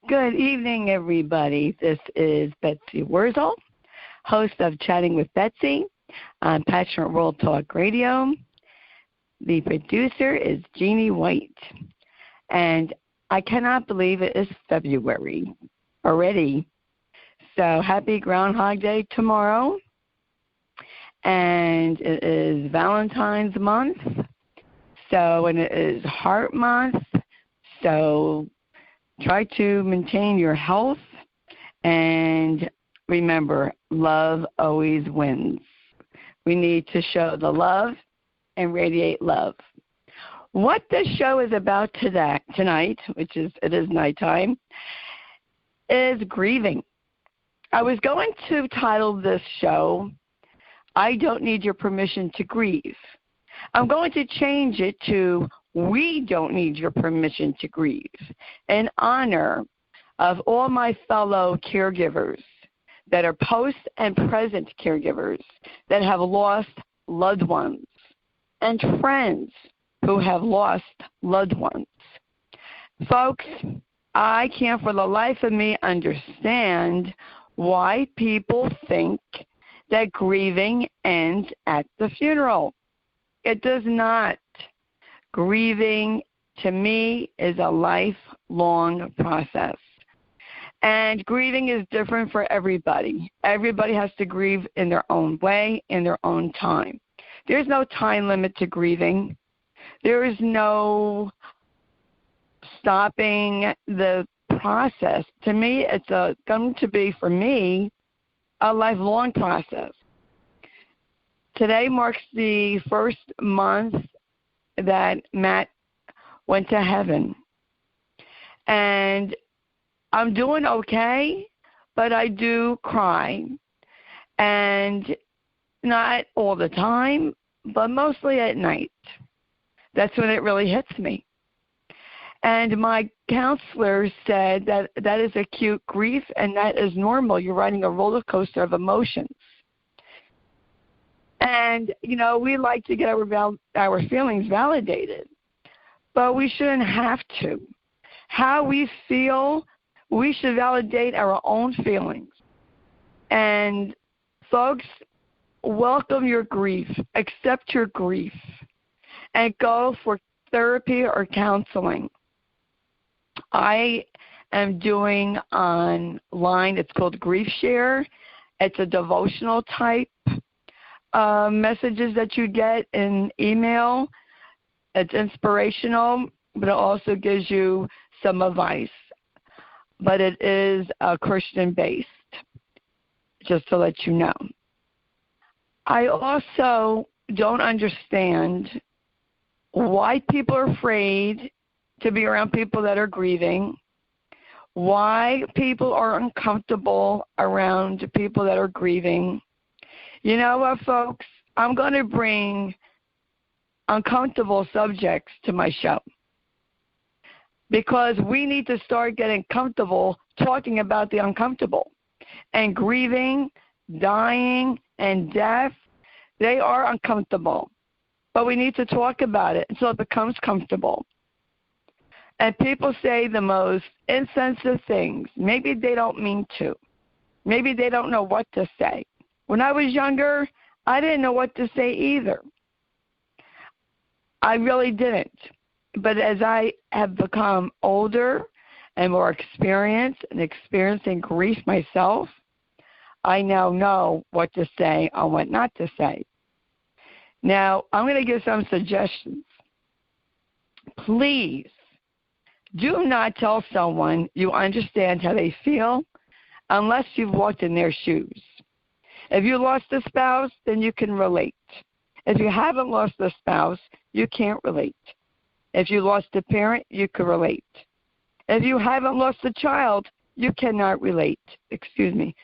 Good evening, everybody. This is Betsy Wurzel, host of Chatting with Betsy on Passionate World Talk Radio. The producer is Jeannie White. And I cannot believe it is February already. So happy Groundhog Day tomorrow. And it is Valentine's month. And it is Heart Month. So try to maintain your health, and remember, love always wins. We need to show the love and radiate love. What this show is about tonight, it is nighttime, is grieving. I was going to title this show, I Don't Need Your Permission to Grieve. I'm going to change it to We Don't Need Your Permission to Grieve, in honor of all my fellow caregivers that are post and present caregivers that have lost loved ones and friends who have lost loved ones. Folks, I can't for the life of me understand why people think that grieving ends at the funeral. It does not. Grieving, to me, is a lifelong process. And grieving is different for everybody. Everybody has to grieve in their own way, in their own time. There's no time limit to grieving. There is no stopping the process. To me, it's going to be, for me, a lifelong process. Today marks the first month that Matt went to heaven. And I'm doing okay, but I do cry. And not all the time, but mostly at night. That's when it really hits me. And my counselor said that that is acute grief and that is normal. You're riding a roller coaster of emotions. And, we like to get our feelings validated, but we shouldn't have to. How we feel, we should validate our own feelings. And, folks, welcome your grief. Accept your grief. And go for therapy or counseling. I am doing online, it's called Grief Share. It's a devotional type messages that you get in email. It's inspirational, but it also gives you some advice. But it is Christian-based, just to let you know. I also don't understand why people are afraid to be around people that are grieving, why people are uncomfortable around people that are grieving. You know what, folks? I'm going to bring uncomfortable subjects to my show because we need to start getting comfortable talking about the uncomfortable. And grieving, dying, and death, they are uncomfortable. But we need to talk about it until it becomes comfortable. And people say the most insensitive things. Maybe they don't mean to. Maybe they don't know what to say. When I was younger, I didn't know what to say either. I really didn't. But as I have become older and more experienced and experiencing grief myself, I now know what to say and what not to say. Now, I'm going to give some suggestions. Please do not tell someone you understand how they feel unless you've walked in their shoes. If you lost a spouse, then you can relate. If you haven't lost a spouse, you can't relate. If you lost a parent, you can relate. If you haven't lost a child, you cannot relate. Excuse me.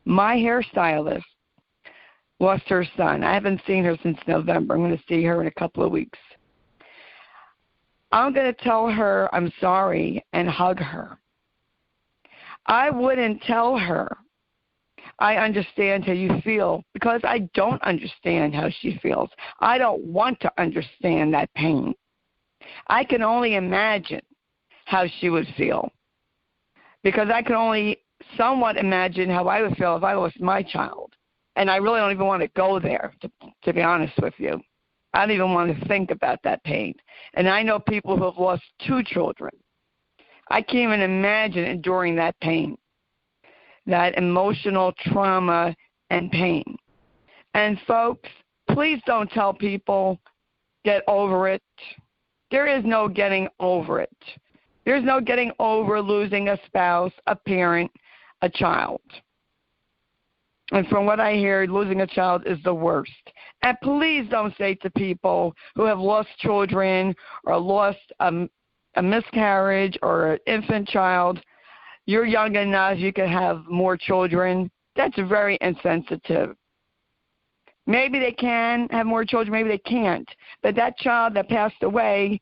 My hairstylist lost her son. I haven't seen her since November. I'm going to see her in a couple of weeks. I'm going to tell her I'm sorry and hug her. I wouldn't tell her I understand how you feel because I don't understand how she feels. I don't want to understand that pain. I can only imagine how she would feel, because I can only somewhat imagine how I would feel if I lost my child. And I really don't even want to go there, to be honest with you. I don't even want to think about that pain. And I know people who have lost 2 children. I can't even imagine enduring that pain, that emotional trauma and pain. And folks, please don't tell people, get over it. There is no getting over it. There's no getting over losing a spouse, a parent, a child. And from what I hear, losing a child is the worst. And please don't say to people who have lost children or lost a miscarriage or an infant child, you're young enough, you can have more children. That's very insensitive. Maybe they can have more children, maybe they can't. But that child that passed away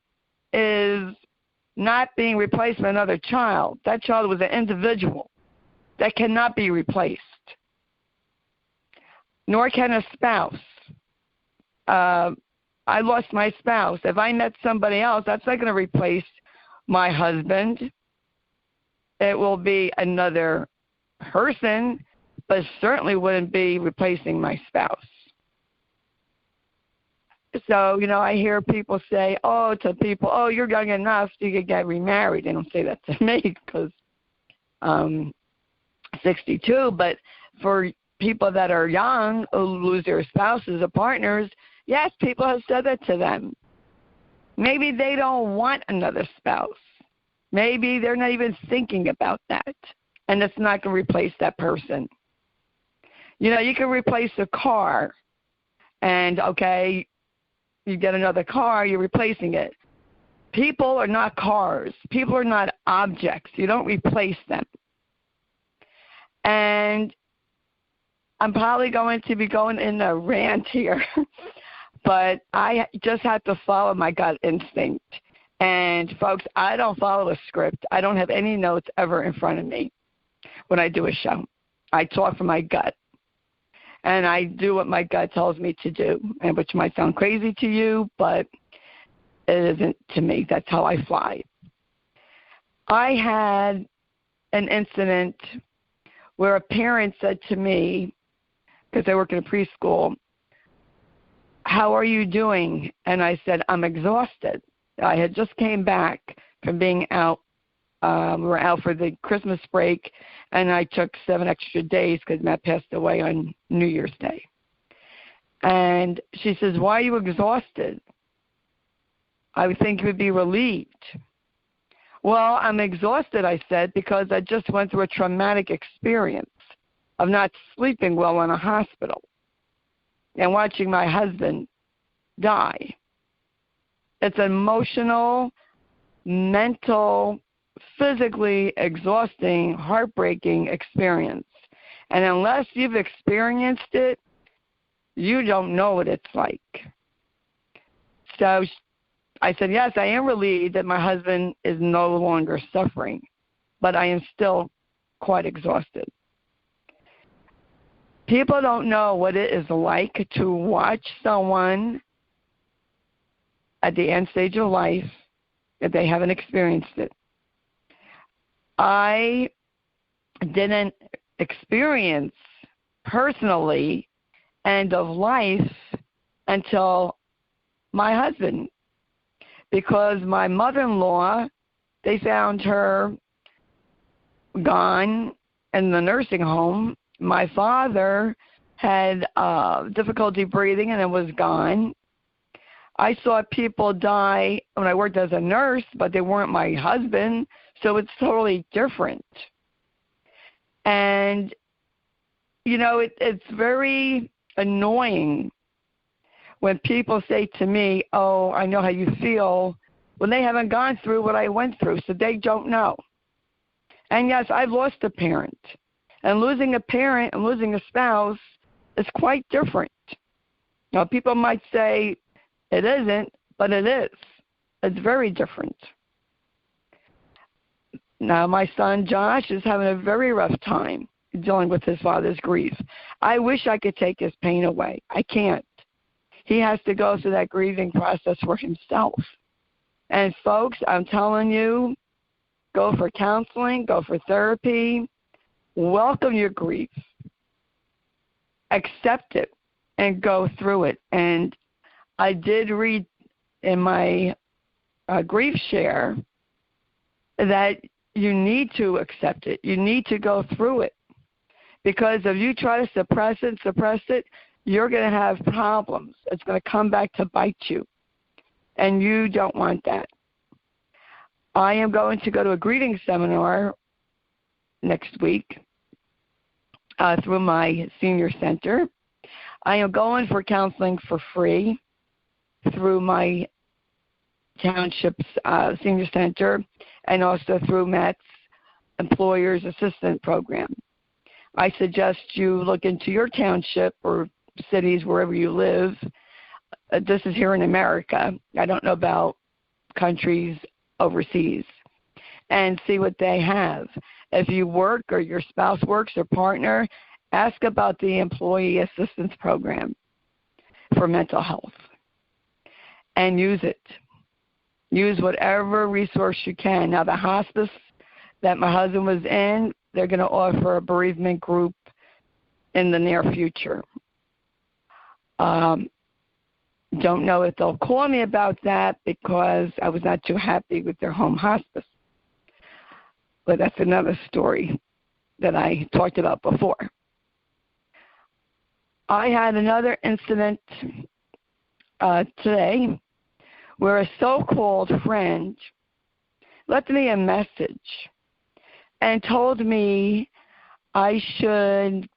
is not being replaced by another child. That child was an individual that cannot be replaced, nor can a spouse. I lost my spouse. If I met somebody else, that's not going to replace my husband. It will be another person, but certainly wouldn't be replacing my spouse. So, I hear people say, to people, you're young enough, you could get remarried. They don't say that to me because I'm 62, but for people that are young who lose their spouses or partners, yes, people have said that to them. Maybe they don't want another spouse. Maybe they're not even thinking about that, and it's not going to replace that person. You can replace a car, and, okay, you get another car, you're replacing it. People are not cars. People are not objects. You don't replace them. And I'm probably going to be going in a rant here, but I just have to follow my gut instinct. And, folks, I don't follow a script. I don't have any notes ever in front of me when I do a show. I talk from my gut. And I do what my gut tells me to do, and which might sound crazy to you, but it isn't to me. That's how I fly. I had an incident where a parent said to me, because I work in a preschool, how are you doing? And I said, I'm exhausted. I had just came back from being out. We were out for the Christmas break, and I took 7 extra days because Matt passed away on New Year's Day. And she says, why are you exhausted? I would think you would be relieved. Well, I'm exhausted, I said, because I just went through a traumatic experience of not sleeping well in a hospital and watching my husband die. It's an emotional, mental, physically exhausting, heartbreaking experience. And unless you've experienced it, you don't know what it's like. So I said, yes, I am relieved that my husband is no longer suffering, but I am still quite exhausted. People don't know what it is like to watch someone at the end stage of life if they haven't experienced it. I didn't experience personally end of life until my husband, because my mother-in-law, they found her gone in the nursing home. My father had difficulty breathing and it was gone. I saw people die when I worked as a nurse, but they weren't my husband, so it's totally different. And, it's very annoying when people say to me, oh, I know how you feel, when they haven't gone through what I went through, so they don't know. And, yes, I've lost a parent. And losing a parent and losing a spouse is quite different. Now, people might say it isn't, but it is. It's very different. Now, my son Josh is having a very rough time dealing with his father's grief. I wish I could take his pain away. I can't. He has to go through that grieving process for himself. And, folks, I'm telling you, Go for counseling. Go for therapy. Welcome your grief. Accept it and go through it. And I did read in my grief share that you need to accept it. You need to go through it. Because if you try to suppress it, you're going to have problems. It's going to come back to bite you. And you don't want that. I am going to go to a grieving seminar next week through my senior center. I am going for counseling for free through my township's senior center and also through Matt's Employers Assistant Program. I suggest you look into your township or cities wherever you live. This is here in America. I don't know about countries overseas. And see what they have. If you work or your spouse works or partner, ask about the Employee Assistance Program for mental health. And use it. Use whatever resource you can. Now, the hospice that my husband was in, they're going to offer a bereavement group in the near future. Don't know if they'll call me about that because I was not too happy with their home hospice. But that's another story that I talked about before. I had another incident today where a so-called friend left me a message and told me I should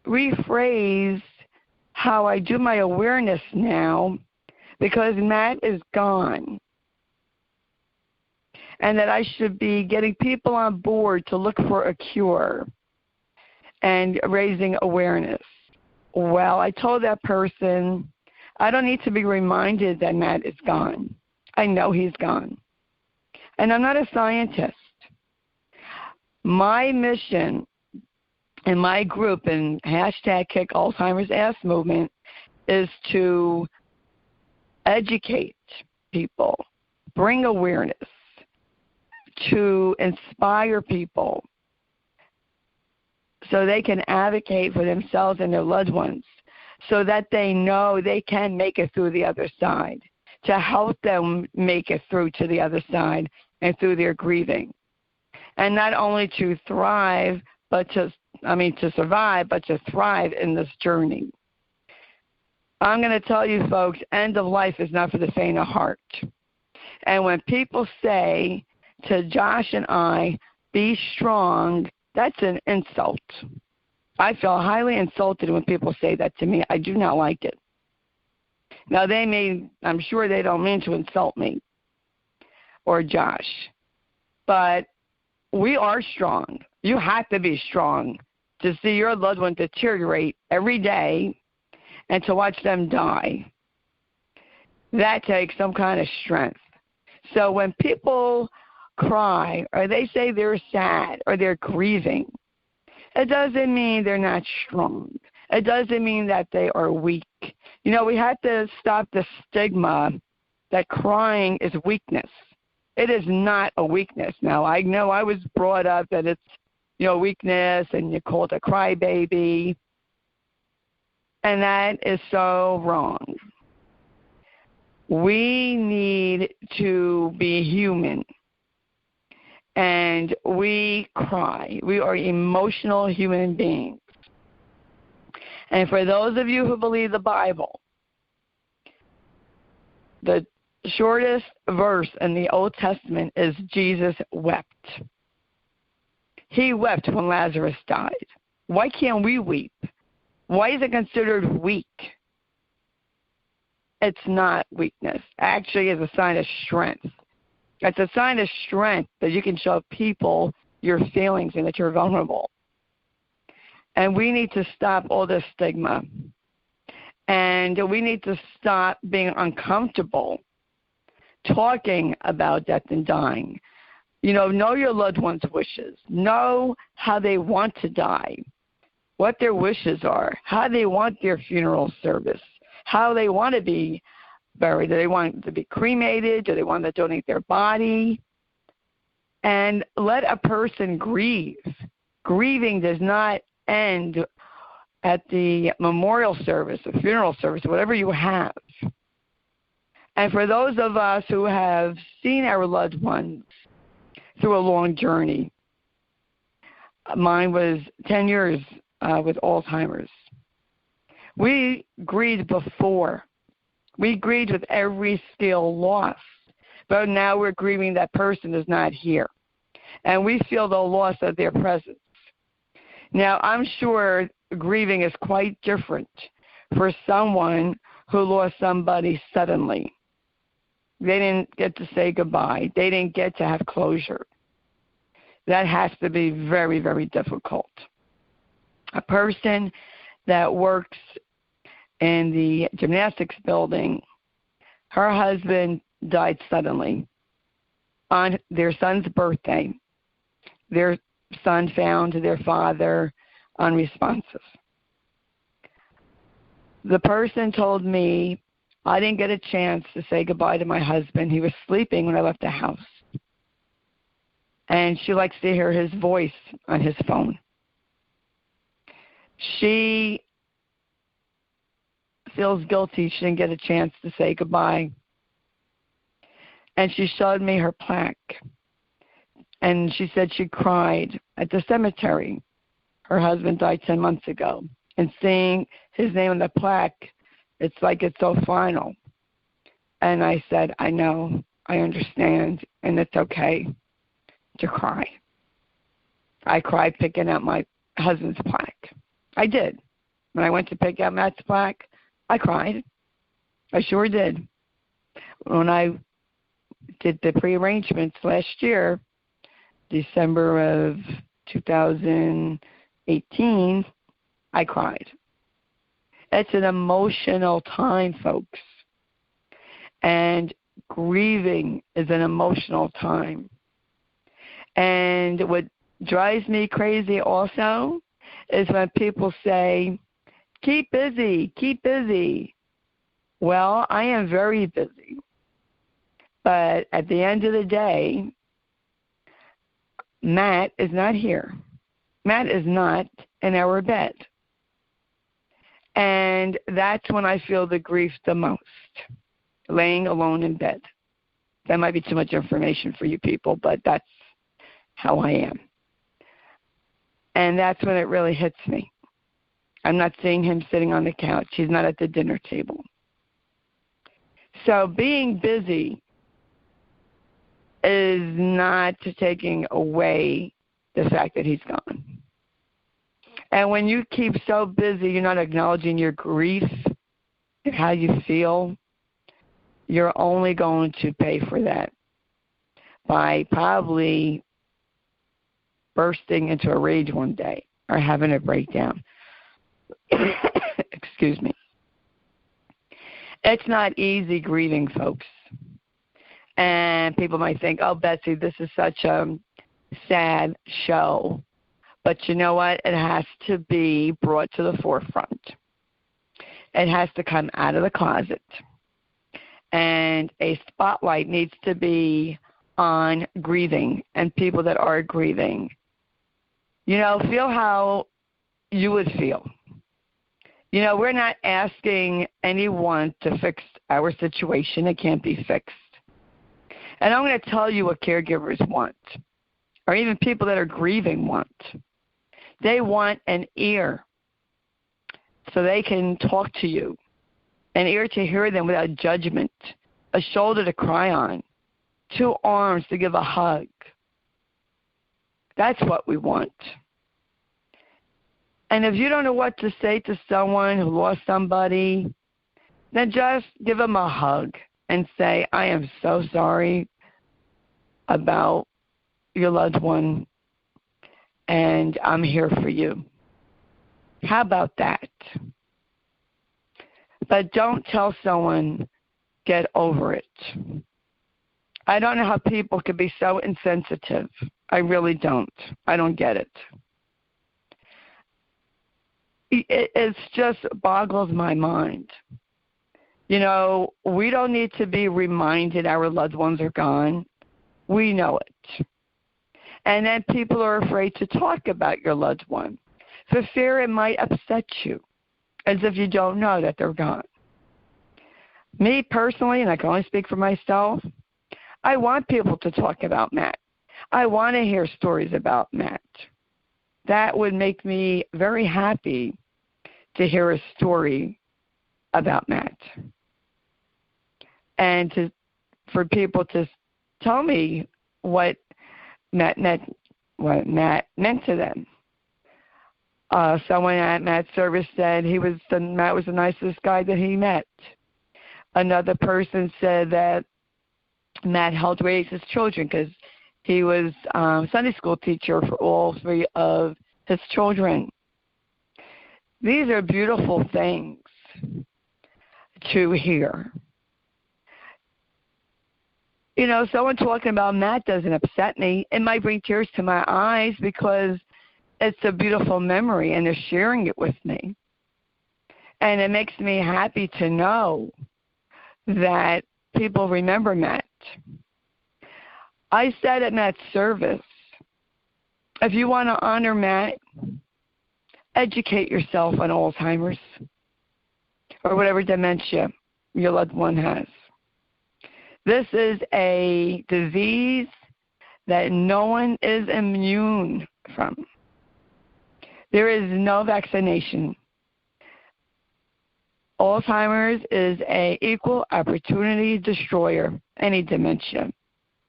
rephrase how I do my awareness now because Matt is gone. And that I should be getting people on board to look for a cure and raising awareness. Well, I told that person, I don't need to be reminded that Matt is gone. I know he's gone. And I'm not a scientist. My mission in my group in #Kick Alzheimer's Ass Movement is to educate people, bring awareness, to inspire people so they can advocate for themselves and their loved ones so that they know they can make it through the other side, to help them make it through to the other side and through their grieving. And not only to thrive, but to survive, but to thrive in this journey. I'm going to tell you, folks, end of life is not for the faint of heart. And when people say to Josh and I, be strong, that's an insult. I feel highly insulted when people say that to me. I do not like it. Now, I'm sure they don't mean to insult me or Josh, but we are strong. You have to be strong to see your loved one deteriorate every day and to watch them die. That takes some kind of strength. So when people cry or they say they're sad or they're grieving, it doesn't mean they're not strong. It doesn't mean that they are weak. You know, we have to stop the stigma that crying is weakness. It is not a weakness. Now, I know I was brought up that it's, weakness and you're called a crybaby. And that is so wrong. We need to be human. And we cry. We are emotional human beings. And for those of you who believe the Bible, the shortest verse in the Old Testament is Jesus wept. He wept when Lazarus died. Why can't we weep? Why is it considered weak? It's not weakness. Actually, it's a sign of strength. It's a sign of strength that you can show people your feelings and that you're vulnerable. And we need to stop all this stigma. And we need to stop being uncomfortable talking about death and dying. Know your loved one's wishes. Know how they want to die, what their wishes are, how they want their funeral service, how they want to be buried. Do they want to be cremated? Do they want to donate their body? and let a person grieve. Grieving does not end at the memorial service, the funeral service, whatever you have. And for those of us who have seen our loved ones through a long journey, mine was 10 years with Alzheimer's. We grieved before. We grieved with every skill lost. But now we're grieving that person is not here. And we feel the loss of their presence. Now, I'm sure grieving is quite different for someone who lost somebody suddenly. They didn't get to say goodbye. They didn't get to have closure. That has to be very, very difficult. A person that works in the gymnastics building, her husband died suddenly on their son's birthday. Their son found their father unresponsive. The person told me, I didn't get a chance to say goodbye to my husband. He was sleeping when I left the house. And she likes to hear his voice on his phone. She feels guilty she didn't get a chance to say goodbye. And she showed me her plaque. And she said she cried at the cemetery. Her husband died 10 months ago. And seeing his name on the plaque, it's like it's so final. And I said, I know, I understand, and it's okay to cry. I cried picking out my husband's plaque. I did. When I went to pick out Matt's plaque, I cried. I sure did. When I did the prearrangements last year, December of 2018, I cried. It's an emotional time, folks. And grieving is an emotional time. And what drives me crazy also is when people say, keep busy, keep busy. Well, I am very busy. But at the end of the day, Matt is not here. Matt is not in our bed. And that's when I feel the grief the most, laying alone in bed. That might be too much information for you people, but that's how I am. And that's when it really hits me. I'm not seeing him sitting on the couch. He's not at the dinner table. So being busy is not taking away the fact that he's gone. And when you keep so busy, you're not acknowledging your grief and how you feel, you're only going to pay for that by probably bursting into a rage one day or having a breakdown. Excuse me. It's not easy grieving, folks. And people might think, oh, Betsy, this is such a sad show. But you know what? It has to be brought to the forefront. It has to come out of the closet. And a spotlight needs to be on grieving and people that are grieving. You know, feel how you would feel. You know, we're not asking anyone to fix our situation. It can't be fixed. And I'm going to tell you what caregivers want, or even people that are grieving want. They want an ear so they can talk to you, an ear to hear them without judgment, a shoulder to cry on, 2 arms to give a hug. That's what we want. And if you don't know what to say to someone who lost somebody, then just give them a hug and say, I am so sorry about your loved one, and I'm here for you. How about that? But don't tell someone, get over it. I don't know how people could be so insensitive. I really don't. I don't get it. It just boggles my mind. You know, we don't need to be reminded our loved ones are gone. We know it. And then people are afraid to talk about your loved one for fear it might upset you, as if you don't know that they're gone. Me personally, and I can only speak for myself, I want people to talk about Matt. I want to hear stories about Matt. That would make me very happy to hear a story about Matt. And for people to tell me what Matt meant to them. Someone at Matt's service said Matt was the nicest guy that he met. Another person said that Matt helped raise his children because he was Sunday school teacher for all three of his children. These are beautiful things to hear. You know, someone talking about Matt doesn't upset me. It might bring tears to my eyes because it's a beautiful memory and they're sharing it with me. And it makes me happy to know that people remember Matt. I said at Matt's service, if you want to honor Matt, educate yourself on Alzheimer's or whatever dementia your loved one has. This is a disease that no one is immune from. There is no vaccination. Alzheimer's is an equal opportunity destroyer, any dementia.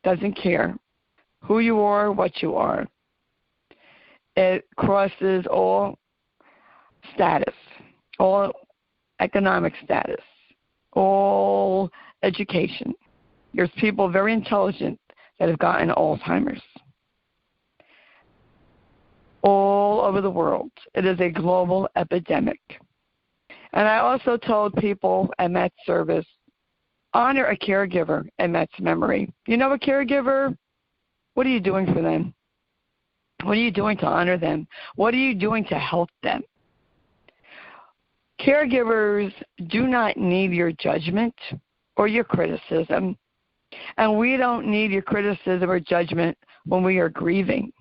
Doesn't care who you are, what you are. It crosses all status, all economic status, all education. There's people very intelligent that have gotten Alzheimer's all over the world. It is a global epidemic. And I also told people at Matt's service, honor a caregiver in Matt's memory. You know a caregiver? What are you doing for them? What are you doing to honor them? What are you doing to help them? Caregivers do not need your judgment or your criticism. And we don't need your criticism or judgment when we are grieving.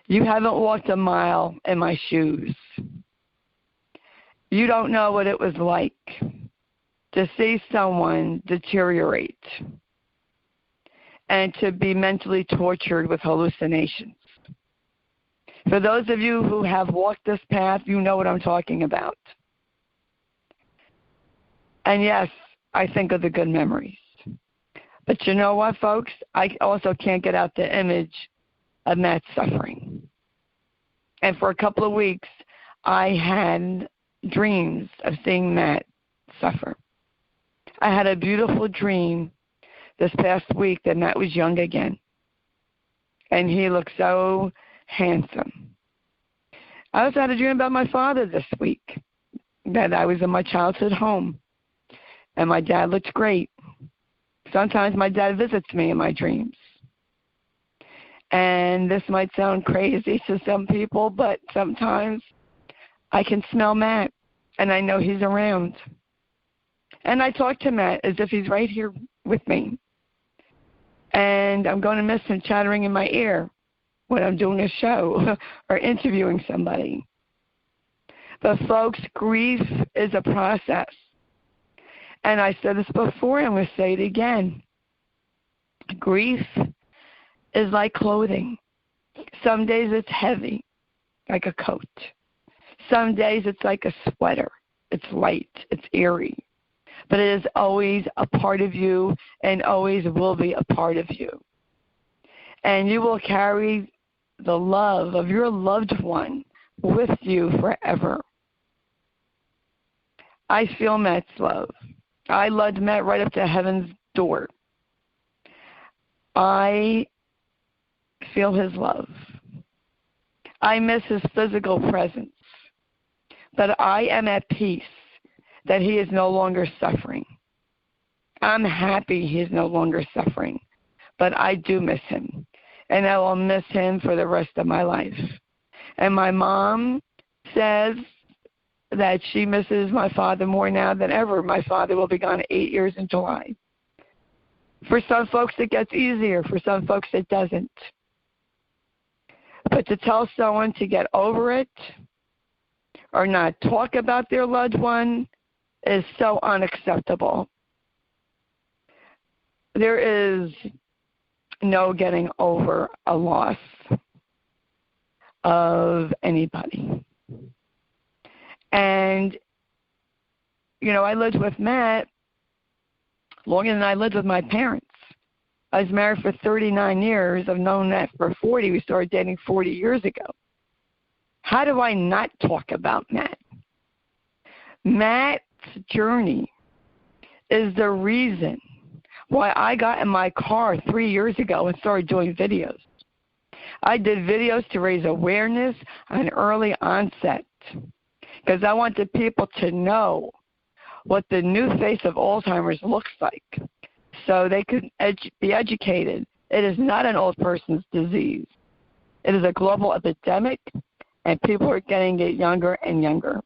You haven't walked a mile in my shoes. You don't know what it was like to see someone deteriorate and to be mentally tortured with hallucinations. For those of you who have walked this path, you know what I'm talking about. And yes, I think of the good memories. But you know what, folks? I also can't get out the image of Matt's suffering. And for a couple of weeks, I had dreams of seeing Matt suffer. I had a beautiful dream this past week that Matt was young again. And he looked so handsome. I also had a dream about my father this week, that I was in my childhood home. And my dad looked great. Sometimes my dad visits me in my dreams. And this might sound crazy to some people, but sometimes I can smell Matt, and I know he's around. And I talk to Matt as if he's right here with me. And I'm going to miss him chattering in my ear when I'm doing a show or interviewing somebody. But folks, grief is a process. And I said this before, and I'm going to say it again. Grief is like clothing. Some days it's heavy, like a coat. Some days it's like a sweater. It's light. It's airy. But it is always a part of you and always will be a part of you. And you will carry the love of your loved one with you forever. I feel Matt's love. I loved Matt right up to heaven's door. I feel his love. I miss his physical presence. But I am at peace that he is no longer suffering. I'm happy he is no longer suffering. But I do miss him. And I will miss him for the rest of my life. And my mom says that she misses my father more now than ever. My father will be gone 8 years in July. For some folks, it gets easier. For some folks, it doesn't. But to tell someone to get over it or not talk about their loved one is so unacceptable. There is no getting over a loss of anybody. And, you know, I lived with Matt longer than I lived with my parents. I was married for 39 years. I've known Matt for 40. We started dating 40 years ago. How do I not talk about Matt? Matt's journey is the reason why I got in my car 3 years ago and started doing videos. I did videos to raise awareness on early onset because I wanted people to know what the new face of Alzheimer's looks like so they could be educated. It is not an old person's disease. It is a global epidemic, and people are getting it younger and younger,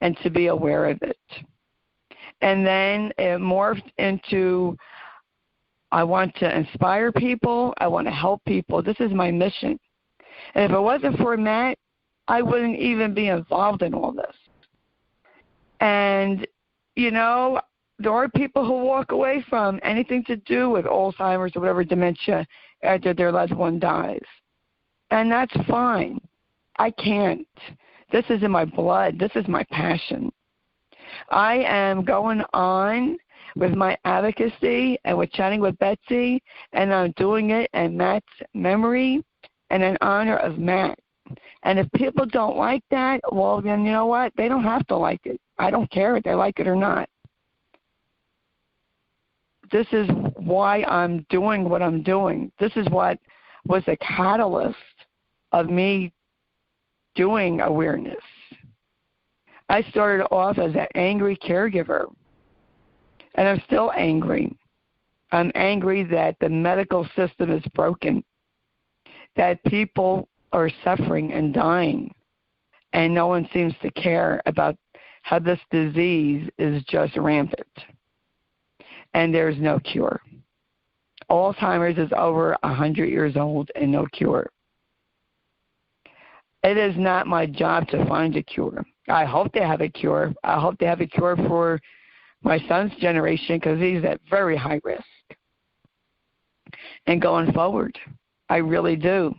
and to be aware of it. And then it morphed into, I want to inspire people. I want to help people. This is my mission. And if it wasn't for Matt, I wouldn't even be involved in all this. And, you know, there are people who walk away from anything to do with Alzheimer's or whatever dementia after their loved one dies. And that's fine. I can't. This is in my blood. This is my passion. I am going on with my advocacy and with chatting with Betsy, and I'm doing it in Matt's memory and in honor of Matt. And if people don't like that, well, then you know what? They don't have to like it. I don't care if they like it or not. This is why I'm doing what I'm doing. This is what was a catalyst of me doing awareness. I started off as an angry caregiver, and I'm still angry. I'm angry that the medical system is broken, that people are suffering and dying, and no one seems to care about how this disease is just rampant, and there's no cure. Alzheimer's is over 100 years old and no cure. It is not my job to find a cure. I hope they have a cure. I hope they have a cure for my son's generation because he's at very high risk. And going forward, I really do.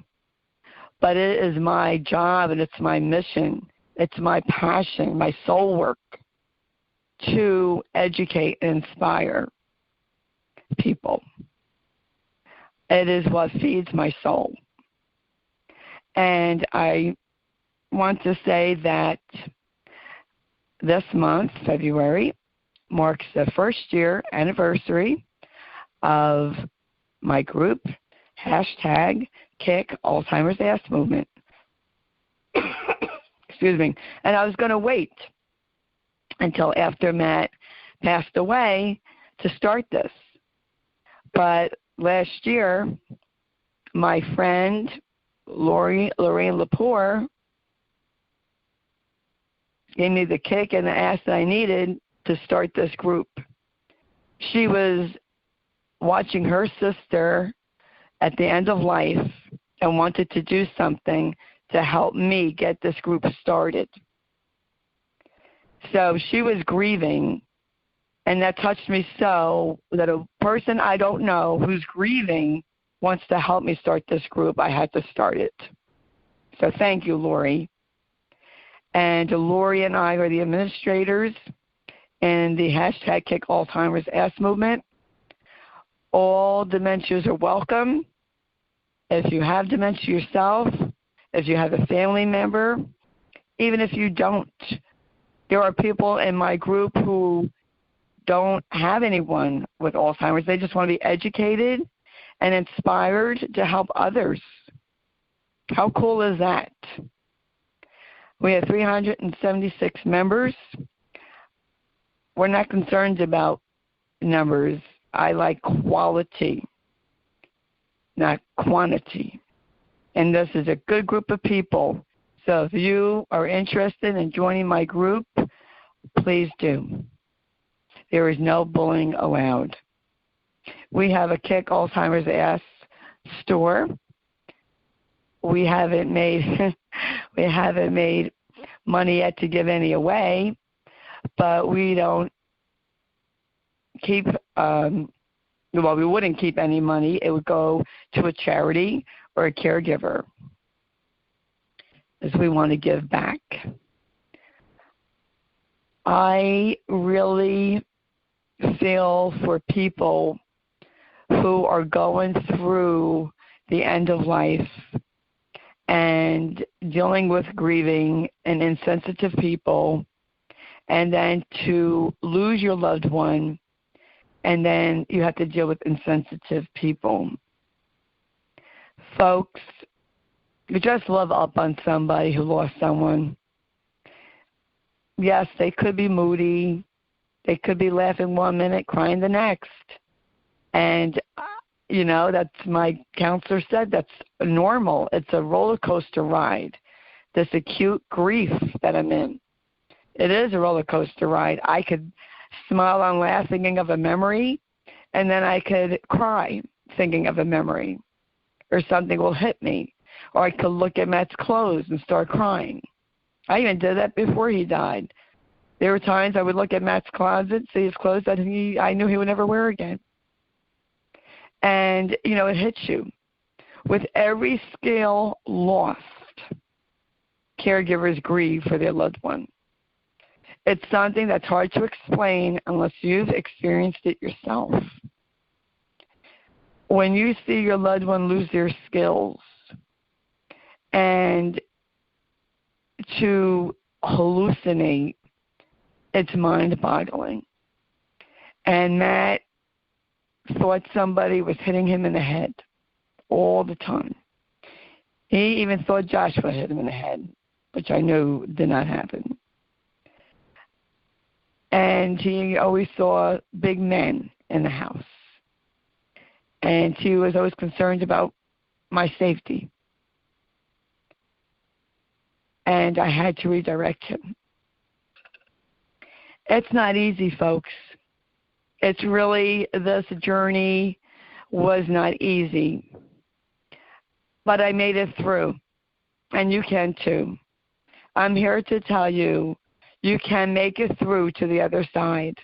But it is my job and it's my mission. It's my passion, my soul work to educate and inspire people. It is what feeds my soul. And I want to say that this month, February, marks the first year anniversary of my group, #Kick Alzheimer's Ass Movement. Excuse me. And I was going to wait until after Matt passed away to start this. But last year, my friend Lorraine Lepore gave me the kick and the ass that I needed to start this group. She was watching her sister at the end of life and wanted to do something to help me get this group started. So she was grieving, and that touched me so that a person I don't know who's grieving wants to help me start this group. I had to start it. So thank you, Lori. And Lori and I are the administrators in the #Kick Alzheimer's Ass Movement. All dementias are welcome. If you have dementia yourself, if you have a family member, even if you don't. There are people in my group who don't have anyone with Alzheimer's. They just want to be educated and inspired to help others. How cool is that? We have 376 members. We're not concerned about numbers. I like quality, not quantity. And this is a good group of people. So if you are interested in joining my group, please do. There is no bullying allowed. We have a Kick Alzheimer's Ass store. We haven't made money yet to give any away, but we don't keep. We wouldn't keep any money. It would go to a charity or a caregiver, as we want to give back. I really feel for people who are going through the end of life and dealing with grieving and insensitive people, and then to lose your loved one, and then you have to deal with insensitive people. Folks, you just love up on somebody who lost someone. Yes, they could be moody. They could be laughing 1 minute, crying the next. And, that's my counselor said, that's normal. It's a roller coaster ride, this acute grief that I'm in. It is a roller coaster ride. I could smile and laugh thinking of a memory, and then I could cry thinking of a memory, or something will hit me, or I could look at Matt's clothes and start crying. I even did that before he died. There were times I would look at Matt's closet, see his clothes that I knew he would never wear again. And, it hits you. With every scale lost, caregivers grieve for their loved one. It's something that's hard to explain unless you've experienced it yourself. When you see your loved one lose their skills and to hallucinate, it's mind-boggling. And Matt thought somebody was hitting him in the head all the time. He even thought Joshua hit him in the head, which I knew did not happen. And he always saw big men in the house. And he was always concerned about my safety. And I had to redirect him. It's not easy, folks. It's really, this journey was not easy. But I made it through. And you can too. I'm here to tell you, you can make it through to the other side.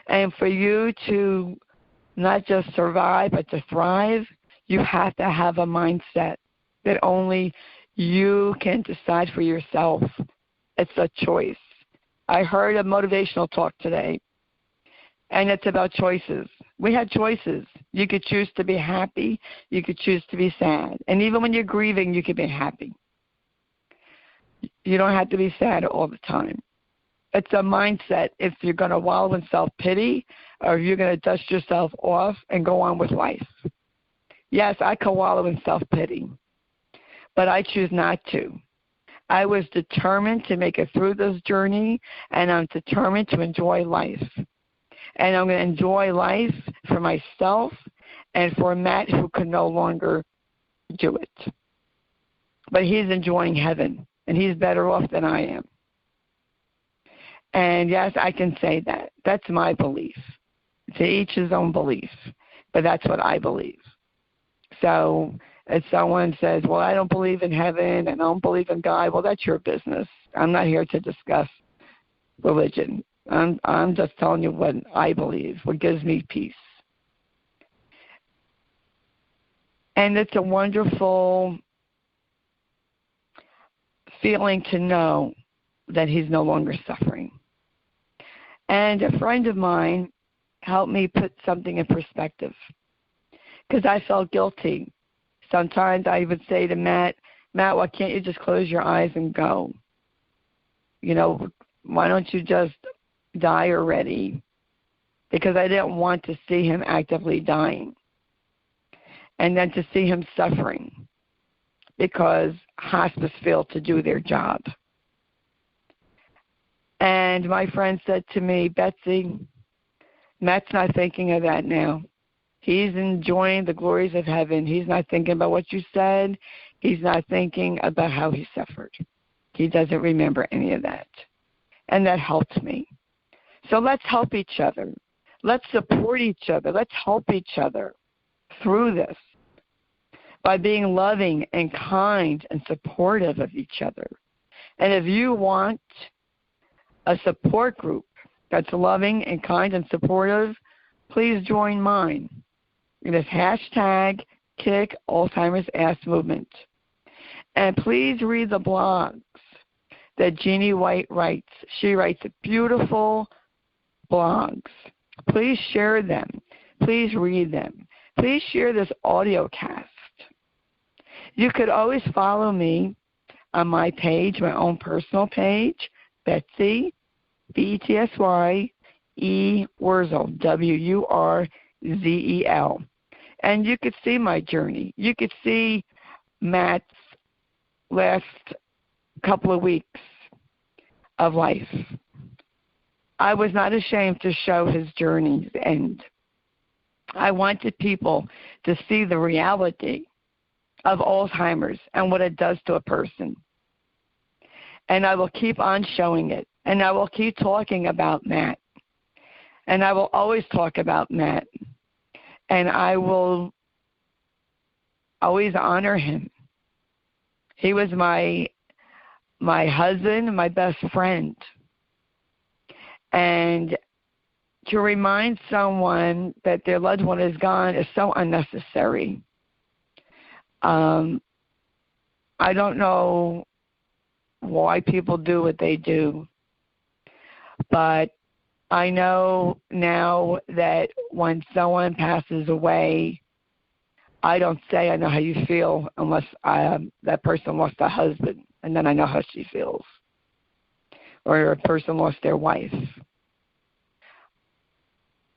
And for you to not just survive, but to thrive, you have to have a mindset that only you can decide for yourself. It's a choice. I heard a motivational talk today, and it's about choices. We had choices. You could choose to be happy. You could choose to be sad. And even when you're grieving, you could be happy. You don't have to be sad all the time. It's a mindset if you're going to wallow in self-pity or if you're going to dust yourself off and go on with life. Yes, I could wallow in self-pity, but I choose not to. I was determined to make it through this journey, and I'm determined to enjoy life. And I'm going to enjoy life for myself and for Matt, who can no longer do it. But he's enjoying heaven, and he's better off than I am. And yes, I can say that. That's my belief. To each his own belief, but that's what I believe. So if someone says, well, I don't believe in heaven and I don't believe in God, well, that's your business. I'm not here to discuss religion. I'm just telling you what I believe, what gives me peace. And it's a wonderful feeling to know that he's no longer suffering. And a friend of mine helped me put something in perspective because I felt guilty. Sometimes I would say to Matt, why can't you just close your eyes and go? Why don't you just die already? Because I didn't want to see him actively dying and then to see him suffering because hospice failed to do their job. And my friend said to me, Betsy, Matt's not thinking of that now. He's enjoying the glories of heaven. He's not thinking about what you said. He's not thinking about how he suffered. He doesn't remember any of that. And that helped me. So let's help each other. Let's support each other. Let's help each other through this by being loving and kind and supportive of each other. And if you want a support group that's loving and kind and supportive, please join mine. It is hashtag Kick Alzheimer's Ass Movement. And please read the blogs that Jeannie White writes. She writes beautiful blogs. Please share them. Please read them. Please share this audio cast. You could always follow me on my page, my own personal page, Betsy, B-E-T-S-Y, Wurzel, W-U-R-Z-E-L. And you could see my journey. You could see Matt's last couple of weeks of life. I was not ashamed to show his journey's end. I wanted people to see the reality of Alzheimer's and what it does to a person. And I will keep on showing it. And I will keep talking about Matt. And I will always talk about Matt. And I will always honor him. He was my husband, my best friend. And to remind someone that their loved one is gone is so unnecessary. I don't know why people do what they do, but I know now that when someone passes away, I don't say I know how you feel unless that person lost a husband, and then I know how she feels. Or a person lost their wife.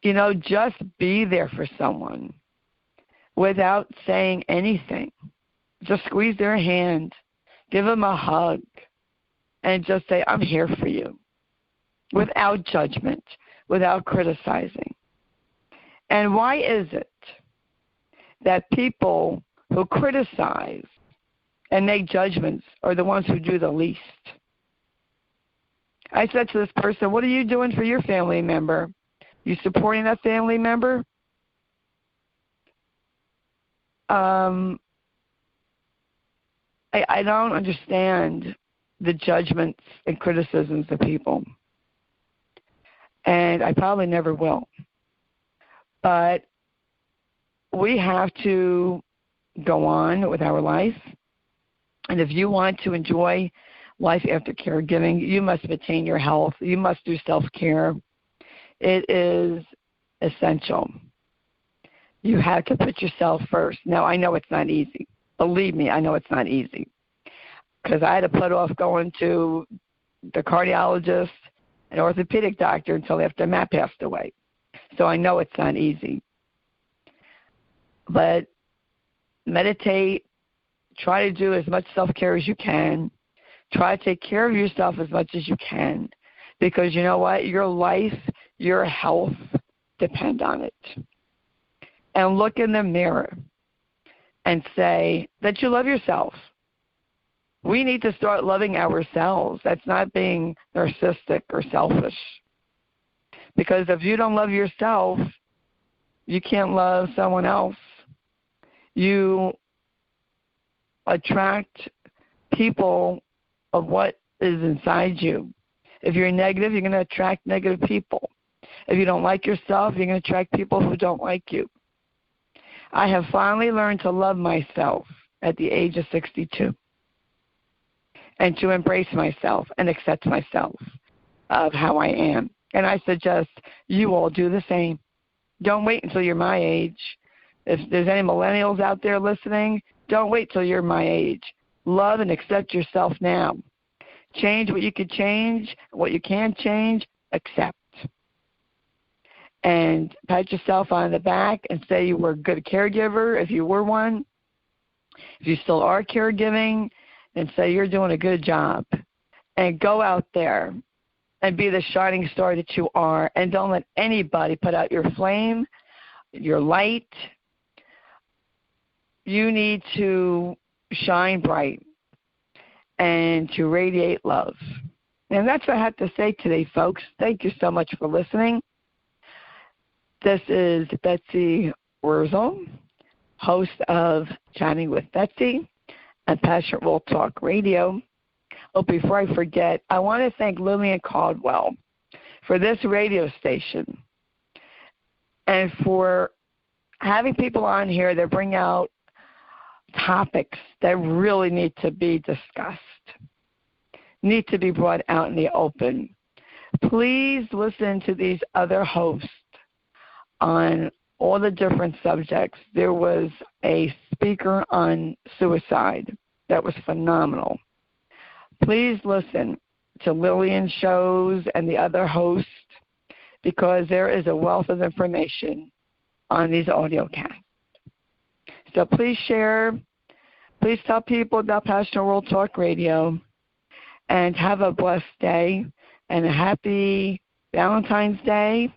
You know, just be there for someone without saying anything. Just squeeze their hand, give them a hug, and just say, I'm here for you, without judgment, without criticizing. And why is it that people who criticize and make judgments are the ones who do the least? I said to this person, what are you doing for your family member? You supporting that family member? I don't understand the judgments and criticisms of people. And I probably never will. But we have to go on with our life. And if you want to enjoy life after caregiving, you must maintain your health. You must do self-care. It is essential. You have to put yourself first. Now, I know it's not easy. Believe me, I know it's not easy. Because I had to put off going to the cardiologist and orthopedic doctor until after Matt passed away. So I know it's not easy. But meditate. Try to do as much self-care as you can. Try to take care of yourself as much as you can. Because you know what? Your life, your health depend on it. And look in the mirror and say that you love yourself. We need to start loving ourselves. That's not being narcissistic or selfish. Because if you don't love yourself, you can't love someone else. You attract people of what is inside you. If you're negative, you're going to attract negative people. If you don't like yourself, you're going to attract people who don't like you. I have finally learned to love myself at the age of 62 and to embrace myself and accept myself of how I am. And I suggest you all do the same. Don't wait until you're my age. If there's any millennials out there listening, don't wait till you're my age. Love and accept yourself now. Change what you can change. What you can't change, accept. And pat yourself on the back and say you were a good caregiver if you were one. If you still are caregiving, then say you're doing a good job. And go out there and be the shining star that you are. And don't let anybody put out your flame, your light. You need to shine bright and to radiate love. And that's what I have to say today, folks. Thank you so much for listening. This is Betsy Wurzel, host of Chatting with Betsy at Passionate World Talk Radio. Oh, before I forget, I want to thank Lillian Caldwell for this radio station and for having people on here that bring out topics that really need to be discussed, need to be brought out in the open. Please listen to these other hosts on all the different subjects. There was a speaker on suicide that was phenomenal. Please listen to Lillian's shows and the other hosts because there is a wealth of information on these audio casts. So please share. Please tell people about Passionate World Talk Radio. And have a blessed day and a happy Valentine's Day.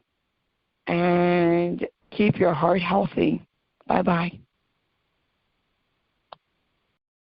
And keep your heart healthy. Bye-bye.